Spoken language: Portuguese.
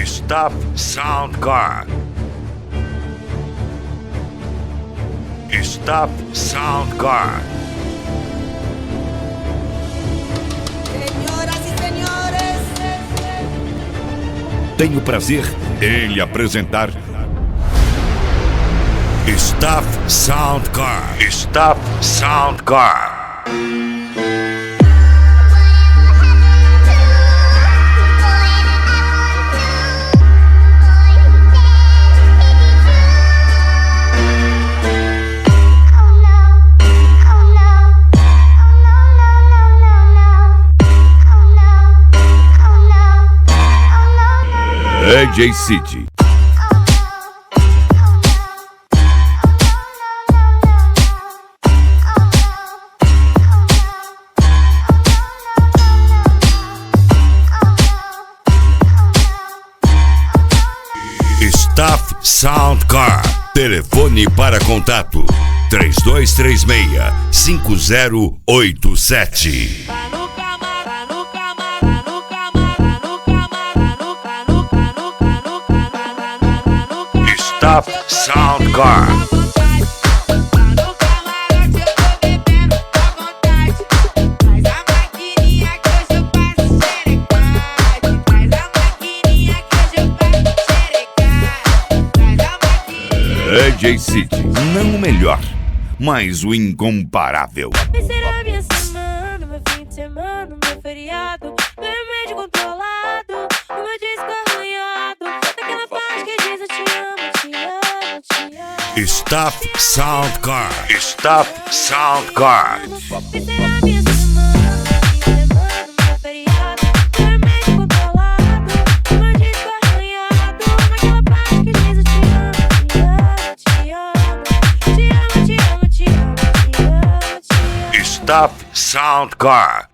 Stop Sound Car. Stop Sound Car. Senhoras e senhores, Tenho o prazer em lhe apresentar Stop Sound Car. Stop Sound Car. AJ City. Staff Sound Car. Telefone para contato 3236-5087. Stop Sound Car. AJ City, não o melhor, mas o incomparável. Vai ser a minha semana, meu fim de semana, meu feriado, meu remédio controlado, o meu disco arranhado, daquela parte que diz eu te amo, te amo, te amo. Stop Sound Car. Stop Sound Car. Vai ser a minha semana, meu fim de semana, meu feriado, meu remédio controlado, o meu disco arranhado, daquela parte que diz eu te amo, te amo, te amo, te amo, te amo, te amo, te amo, te amo. Stop Sound Car.